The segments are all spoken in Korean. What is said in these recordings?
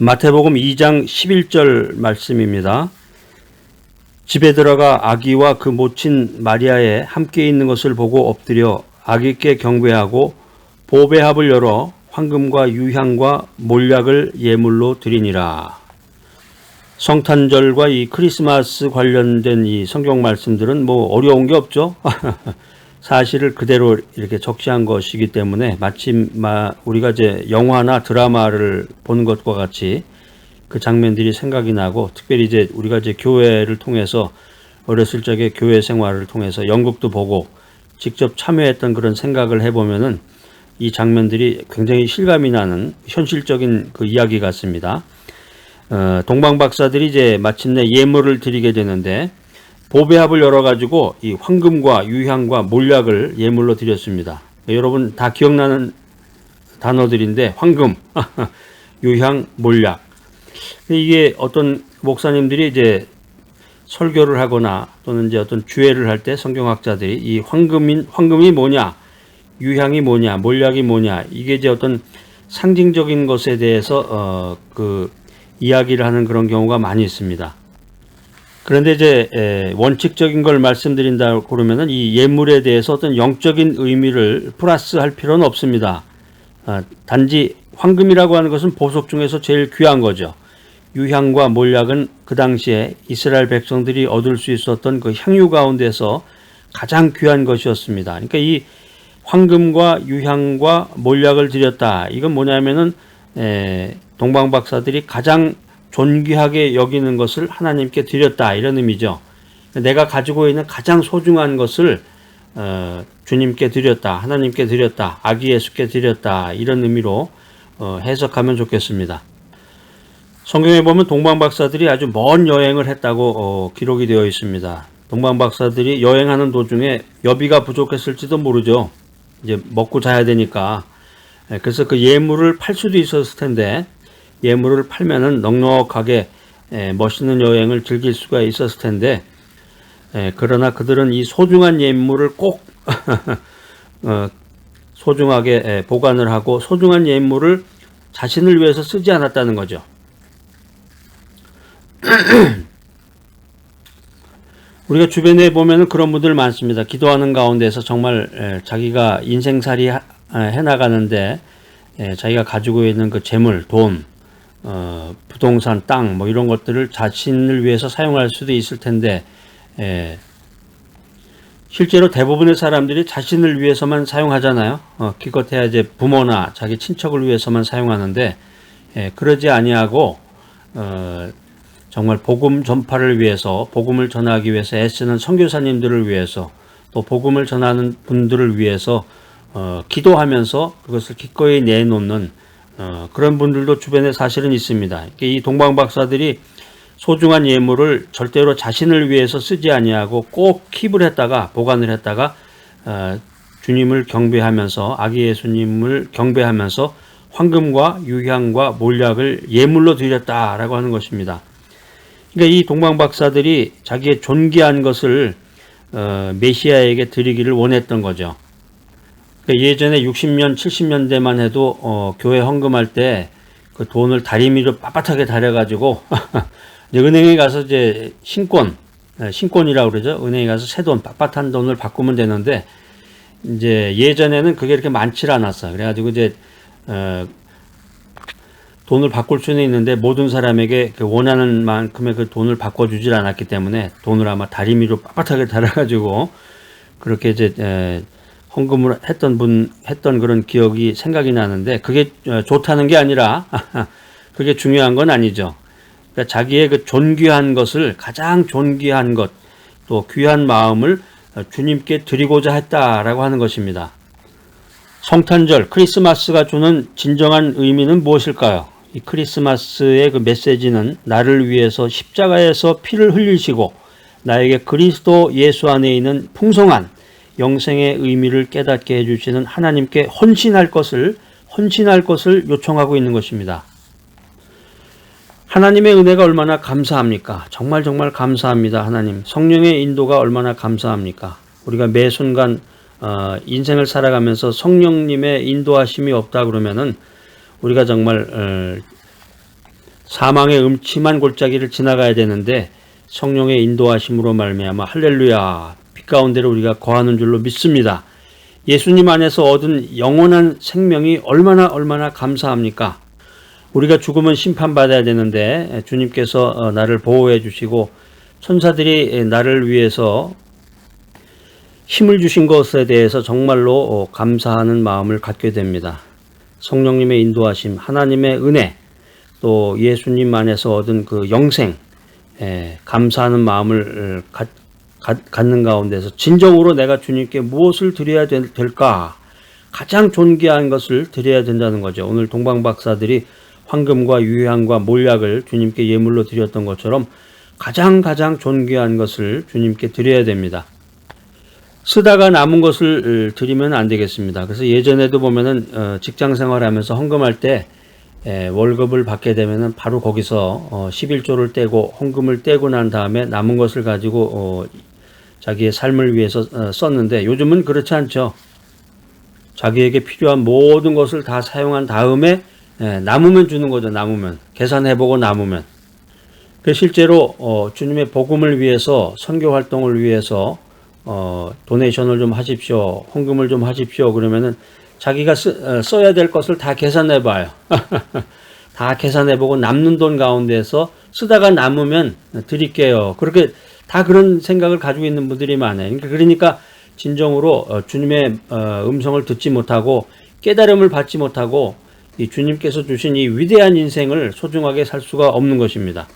마태복음 2장 11절 말씀입니다. 집에 들어가 아기와 그 모친 마리아에 함께 있는 것을 보고 엎드려 아기께 경배하고 보배합을 열어 황금과 유향과 몰약을 예물로 드리니라. 성탄절과 이 크리스마스 관련된 이 성경 말씀들은 뭐 어려운 게 없죠. 사실을 그대로 이렇게 적시한 것이기 때문에 마침 우리가 이제 영화나 드라마를 보는 것과 같이 그 장면들이 생각이 나고, 특별히 이제 우리가 이제 교회를 통해서 어렸을 적에 교회 생활을 통해서 연극도 보고 직접 참여했던 그런 생각을 해보면은 이 장면들이 굉장히 실감이 나는 현실적인 그 이야기 같습니다. 동방 박사들이 이제 마침내 예물을 드리게 되는데 보배합을 열어가지고 이 황금과 유향과 몰약을 예물로 드렸습니다. 여러분 다 기억나는 단어들인데 황금, 유향, 몰약. 이게 어떤 목사님들이 이제 설교를 하거나 또는 이제 어떤 주회를 할 때 성경학자들이 이 황금이 뭐냐, 유향이 뭐냐, 몰약이 뭐냐, 이게 이제 어떤 상징적인 것에 대해서 그 이야기를 하는 그런 경우가 많이 있습니다. 그런데 이제 원칙적인 걸 말씀드린다고 그러면은 이 예물에 대해서 어떤 영적인 의미를 플러스할 필요는 없습니다. 단지 황금이라고 하는 것은 보석 중에서 제일 귀한 거죠. 유향과 몰약은 그 당시에 이스라엘 백성들이 얻을 수 있었던 그 향유 가운데서 가장 귀한 것이었습니다. 그러니까 이 황금과 유향과 몰약을 드렸다. 이건 뭐냐면은 동방 박사들이 가장 존귀하게 여기는 것을 하나님께 드렸다, 이런 의미죠. 내가 가지고 있는 가장 소중한 것을 주님께 드렸다, 하나님께 드렸다, 아기 예수께 드렸다, 이런 의미로 해석하면 좋겠습니다. 성경에 보면 동방 박사들이 아주 먼 여행을 했다고 기록이 되어 있습니다. 동방 박사들이 여행하는 도중에 여비가 부족했을지도 모르죠. 이제 먹고 자야 되니까. 그래서 그 예물을 팔 수도 있었을 텐데 예물을 팔면은 넉넉하게 멋있는 여행을 즐길 수가 있었을 텐데, 그러나 그들은 이 소중한 예물을 꼭 소중하게 보관을 하고 소중한 예물을 자신을 위해서 쓰지 않았다는 거죠. 우리가 주변에 보면은 그런 분들 많습니다. 기도하는 가운데서 정말 자기가 인생살이 해나가는데 자기가 가지고 있는 그 재물, 돈, 부동산, 땅, 뭐 이런 것들을 자신을 위해서 사용할 수도 있을 텐데, 실제로 대부분의 사람들이 자신을 위해서만 사용하잖아요. 기껏해야 이제 부모나 자기 친척을 위해서만 사용하는데, 그러지 아니하고, 정말 복음 전파를 위해서, 복음을 전하기 위해서 애쓰는 선교사님들을 위해서, 또 복음을 전하는 분들을 위해서, 기도하면서 그것을 기꺼이 내놓는 그런 분들도 주변에 사실은 있습니다. 이 동방 박사들이 소중한 예물을 절대로 자신을 위해서 쓰지 아니하고 꼭 킵을 했다가, 보관을 했다가 주님을 경배하면서, 아기 예수님을 경배하면서 황금과 유향과 몰약을 예물로 드렸다라고 하는 것입니다. 그러니까 이 동방 박사들이 자기의 존귀한 것을 메시아에게 드리기를 원했던 거죠. 예전에 60년, 70년대만 해도 교회 헌금할 때 그 돈을 다리미로 빳빳하게 다려가지고 은행에 가서 이제 신권이라고 그러죠. 은행에 가서 새 돈, 빳빳한 돈을 바꾸면 되는데, 이제 예전에는 그게 이렇게 많지 않았어. 그래가지고 이제 돈을 바꿀 수는 있는데 모든 사람에게 그 원하는 만큼의 그 돈을 바꿔주질 않았기 때문에 돈을 아마 다리미로 빳빳하게 달아가지고 그렇게 이제 헌금을 했던 그런 기억이 생각이 나는데, 그게 좋다는 게 아니라 그게 중요한 건 아니죠. 그러니까 자기의 그 존귀한 것을, 가장 존귀한 것, 또 귀한 마음을 주님께 드리고자 했다라고 하는 것입니다. 성탄절, 크리스마스가 주는 진정한 의미는 무엇일까요? 이 크리스마스의 그 메시지는 나를 위해서 십자가에서 피를 흘리시고 나에게 그리스도 예수 안에 있는 풍성한 영생의 의미를 깨닫게 해주시는 하나님께 헌신할 것을 요청하고 있는 것입니다. 하나님의 은혜가 얼마나 감사합니까? 정말 감사합니다. 하나님, 성령의 인도가 얼마나 감사합니까? 우리가 매 순간 인생을 살아가면서 성령님의 인도하심이 없다 그러면은 우리가 정말 사망의 음침한 골짜기를 지나가야 되는데 성령의 인도하심으로 말미암아 할렐루야 빛 가운데로 우리가 거하는 줄로 믿습니다. 예수님 안에서 얻은 영원한 생명이 얼마나 감사합니까? 우리가 죽으면 심판받아야 되는데 주님께서 나를 보호해 주시고 천사들이 나를 위해서 힘을 주신 것에 대해서 정말로 감사하는 마음을 갖게 됩니다. 성령님의 인도하심, 하나님의 은혜, 또 예수님 안에서 얻은 그 영생, 감사하는 마음을 갖는 가운데서 진정으로 내가 주님께 무엇을 드려야 될까? 가장 존귀한 것을 드려야 된다는 거죠. 오늘 동방박사들이 황금과 유향과 몰약을 주님께 예물로 드렸던 것처럼 가장 존귀한 것을 주님께 드려야 됩니다. 쓰다가 남은 것을 드리면 안 되겠습니다. 그래서 예전에도 보면은 직장 생활하면서 헌금할 때 월급을 받게 되면은 바로 거기서 11조를 떼고 헌금을 떼고 난 다음에 남은 것을 가지고 자기의 삶을 위해서 썼는데 요즘은 그렇지 않죠. 자기에게 필요한 모든 것을 다 사용한 다음에 남으면 주는 거죠. 남으면 계산해보고 남으면. 실제로 주님의 복음을 위해서 선교 활동을 위해서 도네이션을 좀 하십시오. 헌금을 좀 하십시오. 그러면은 자기가 써야 될 것을 다 계산해 봐요. 다 계산해 보고 남는 돈 가운데서 쓰다가 남으면 드릴게요. 그렇게 다 그런 생각을 가지고 있는 분들이 많아요. 그러니까 진정으로 주님의 음성을 듣지 못하고 깨달음을 받지 못하고 이 주님께서 주신 이 위대한 인생을 소중하게 살 수가 없는 것입니다.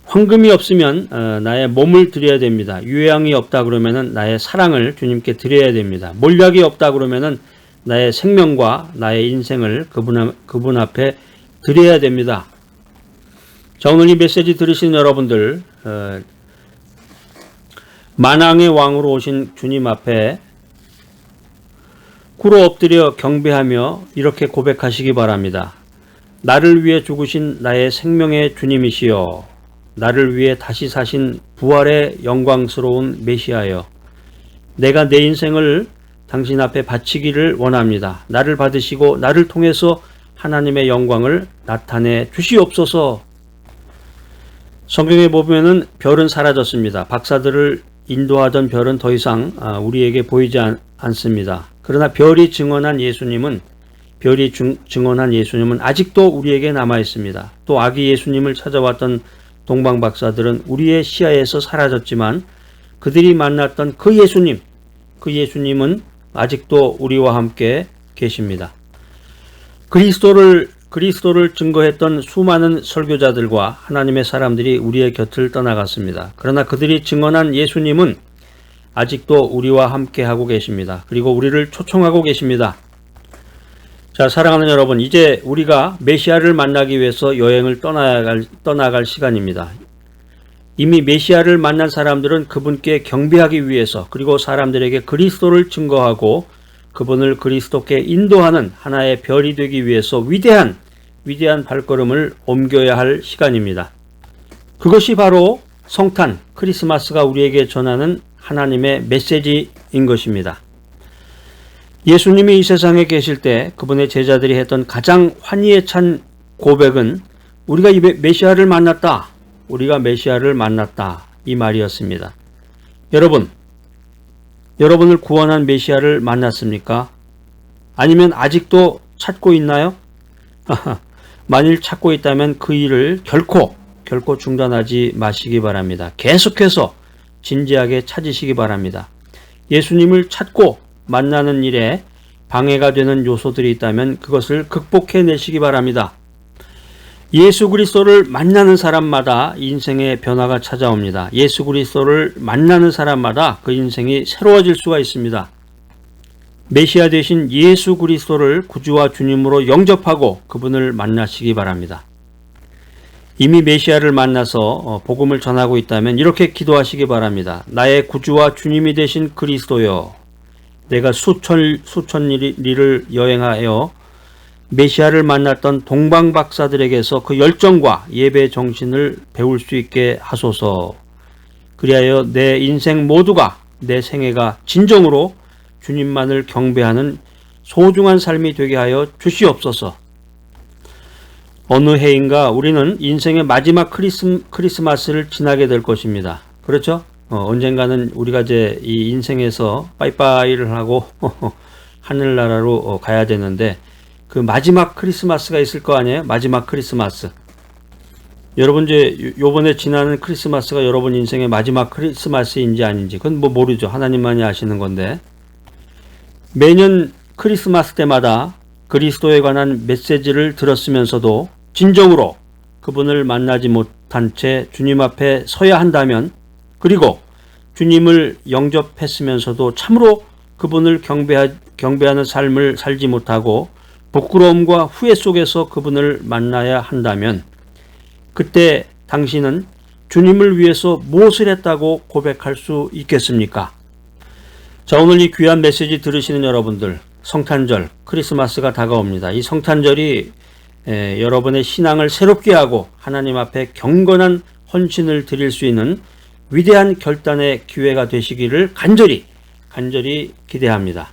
황금이 없으면 나의 몸을 드려야 됩니다. 유향이 없다 그러면은 나의 사랑을 주님께 드려야 됩니다. 몰약이 없다 그러면은 나의 생명과 나의 인생을 그분 앞에 드려야 됩니다. 자, 오늘 이 메시지 들으신 여러분들, 만왕의 왕으로 오신 주님 앞에 꿇어 엎드려 경배하며 이렇게 고백하시기 바랍니다. 나를 위해 죽으신 나의 생명의 주님이시여, 나를 위해 다시 사신 부활의 영광스러운 메시아여, 내가 내 인생을 당신 앞에 바치기를 원합니다. 나를 받으시고 나를 통해서 하나님의 영광을 나타내 주시옵소서. 성경에 보면은 별은 사라졌습니다. 박사들을 인도하던 별은 더 이상 우리에게 보이지 않습니다. 그러나 별이 증언한 예수님은 아직도 우리에게 남아 있습니다. 또 아기 예수님을 찾아왔던 동방 박사들은 우리의 시야에서 사라졌지만 그들이 만났던 그 예수님은 아직도 우리와 함께 계십니다. 그리스도를 증거했던 수많은 설교자들과 하나님의 사람들이 우리의 곁을 떠나갔습니다. 그러나 그들이 증언한 예수님은 아직도 우리와 함께 하고 계십니다. 그리고 우리를 초청하고 계십니다. 자, 사랑하는 여러분, 이제 우리가 메시아를 만나기 위해서 여행을 떠나갈 시간입니다. 이미 메시아를 만난 사람들은 그분께 경배하기 위해서, 그리고 사람들에게 그리스도를 증거하고 그분을 그리스도께 인도하는 하나의 별이 되기 위해서 위대한 발걸음을 옮겨야 할 시간입니다. 그것이 바로 성탄, 크리스마스가 우리에게 전하는 하나님의 메시지인 것입니다. 예수님이 이 세상에 계실 때 그분의 제자들이 했던 가장 환희에 찬 고백은 우리가 이 메시아를 만났다. 이 말이었습니다. 여러분을 구원한 메시아를 만났습니까? 아니면 아직도 찾고 있나요? 만일 찾고 있다면 그 일을 결코 중단하지 마시기 바랍니다. 계속해서 진지하게 찾으시기 바랍니다. 예수님을 찾고 만나는 일에 방해가 되는 요소들이 있다면 그것을 극복해 내시기 바랍니다. 예수 그리스도를 만나는 사람마다 인생의 변화가 찾아옵니다. 예수 그리스도를 만나는 사람마다 그 인생이 새로워질 수가 있습니다. 메시아 되신 예수 그리스도를 구주와 주님으로 영접하고 그분을 만나시기 바랍니다. 이미 메시아를 만나서 복음을 전하고 있다면 이렇게 기도하시기 바랍니다. 나의 구주와 주님이 되신 그리스도여, 내가 수천 리를 여행하여 메시아를 만났던 동방 박사들에게서 그 열정과 예배 정신을 배울 수 있게 하소서. 그리하여 내 인생 모두가, 내 생애가 진정으로 주님만을 경배하는 소중한 삶이 되게 하여 주시옵소서. 어느 해인가 우리는 인생의 마지막 크리스마스를 지나게 될 것입니다. 그렇죠? 언젠가는 우리가 이제 이 인생에서 빠이빠이를 하고 하늘나라로 가야 되는데 그 마지막 크리스마스가 있을 거 아니에요? 마지막 크리스마스. 여러분 이제 요번에 지나는 크리스마스가 여러분 인생의 마지막 크리스마스인지 아닌지 그건 뭐 모르죠. 하나님만이 아시는 건데 매년 크리스마스 때마다 그리스도에 관한 메시지를 들었으면서도 진정으로 그분을 만나지 못한 채 주님 앞에 서야 한다면 그리고 주님을 영접했으면서도 참으로 그분을 경배하는 삶을 살지 못하고 부끄러움과 후회 속에서 그분을 만나야 한다면 그때 당신은 주님을 위해서 무엇을 했다고 고백할 수 있겠습니까? 자, 오늘 이 귀한 메시지 들으시는 여러분들, 성탄절, 크리스마스가 다가옵니다. 이 성탄절이 여러분의 신앙을 새롭게 하고 하나님 앞에 경건한 헌신을 드릴 수 있는 위대한 결단의 기회가 되시기를 간절히 기대합니다.